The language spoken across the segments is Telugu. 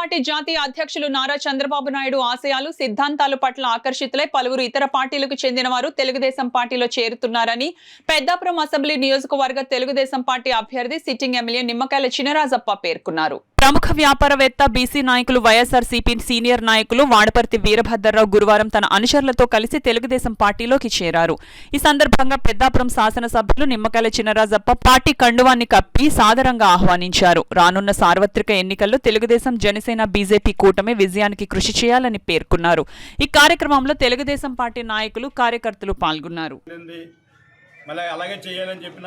పార్టీ జాతీయ అధ్యక్షులు నారా చంద్రబాబు నాయుడు ఆశయాలు సిద్ధాంతాల పట్ల ఆకర్షితులై పలువురు ఇతర పార్టీలకు చెందిన వారు తెలుగుదేశం పార్టీలో చేరుతున్నారని పెద్దాపురం అసెంబ్లీ నియోజకవర్గ తెలుగుదేశం పార్టీ అభ్యర్థి సిట్టింగ్ ఎమ్మెల్యే నిమ్మకాయల చినరాజప్ప పేర్కొన్నారు. ప్రముఖ వ్యాపారవేత్త బీసీ నాయకులు వైఎస్ఆర్సీపీ సీనియర్ నాయకులు వాడపర్తి వీరభద్రరావు గురువారం తన అనుచరులతో కలిసి తెలుగుదేశం పార్టీలోకి చేరారు. ఈ సందర్భంగా పెద్దాపురం శాసనసభ్యులు నిమ్మకాయల చినరాజప్ప పార్టీ కండువాన్ని కప్పి సాదరంగా ఆహ్వానించారు. రానున్న సార్వత్రిక ఎన్నికల్లో తెలుగుదేశం జనసేన బీజేపీ కూటమి విజయానికి కృషి చేయాలని పేర్కొన్నారు. ఈ కార్యక్రమంలో తెలుగుదేశం పార్టీ నాయకులు కార్యకర్తలు పాల్గొన్నారు. అలాగే చేయాలని చెప్పిన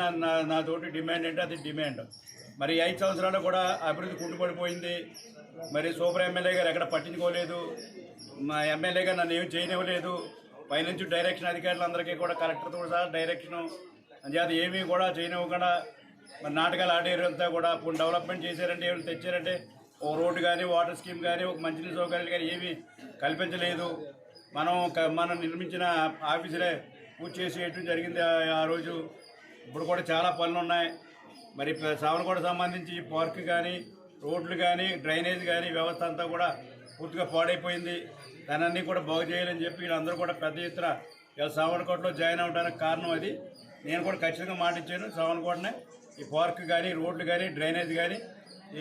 నా తోటి డిమాండ్ అంటే అది డిమాండ్. మరి 5 సంవత్సరాలు కూడా అభివృద్ధి కుంటుపడిపోయింది. మరి సూపర్ ఎమ్మెల్యే గారు ఎక్కడ పట్టించుకోలేదు. మా ఎమ్మెల్యే గారు నన్ను ఏమి చేయనివ్వలేదు. పైనుంచి డైరెక్షన్ అధికారులందరికీ కూడా కలెక్టర్తో కూడా డైరెక్షను అంచేత ఏమీ కూడా చేయనివ్వకుండా మరి నాటకాలు ఆడేరంతా కూడా ఇప్పుడు డెవలప్మెంట్ చేశారంటే ఏమైనా తెచ్చారంటే ఒక రోడ్డు కానీ వాటర్ స్కీమ్ కానీ ఒక మంచినీటి సౌకర్యాలు కానీ ఏమీ కల్పించలేదు. మనం నిర్మించిన ఆఫీసులే పూర్తి చేసి వేయటం జరిగింది ఆ రోజు. ఇప్పుడు కూడా చాలా పనులు ఉన్నాయి. మరి సావనకోట సంబంధించి పార్క్ కానీ రోడ్లు కానీ డ్రైనేజ్ కానీ వ్యవస్థ అంతా కూడా పూర్తిగా పాడైపోయింది. దాన్ని కూడా బాగు చేయాలని చెప్పి వీళ్ళందరూ కూడా పెద్ద ఎత్తున ఇలా సావనకోటలో జాయిన్ అవ్వడానికి కారణం అది. నేను కూడా ఖచ్చితంగా మాట ఇచ్చాను. సావనకోటనే ఈ పార్క్ కానీ రోడ్లు కానీ డ్రైనేజ్ కానీ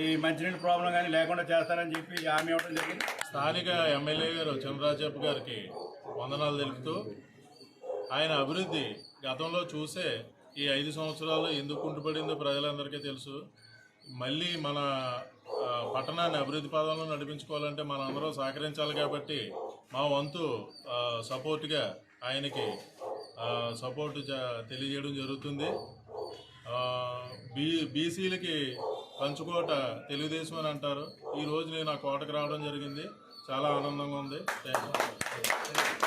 ఈ మంచినీటి ప్రాబ్లం కానీ లేకుండా చేస్తానని చెప్పి హామీ ఇవ్వడం జరిగింది. స్థానిక ఎమ్మెల్యే గారు చంద్రరాజప్ప గారికి వందనాలు తెలుపుతూ ఆయన అభివృద్ధి గతంలో చూసే ఈ 5 సంవత్సరాలు ఎందుకు కుంటుపడిందో ప్రజలందరికీ తెలుసు. మళ్ళీ మన పట్టణాన్ని అభివృద్ధి పదంలో నడిపించుకోవాలంటే మనందరూ సహకరించాలి కాబట్టి మా వంతు సపోర్ట్గా ఆయనకి సపోర్ట్ తెలియజేయడం జరుగుతుంది. బీసీలకి పంచుకోట తెలుగుదేశం అని అంటారు. ఈరోజు నేను ఆ కోటకు రావడం జరిగింది. చాలా ఆనందంగా ఉంది. Thank you.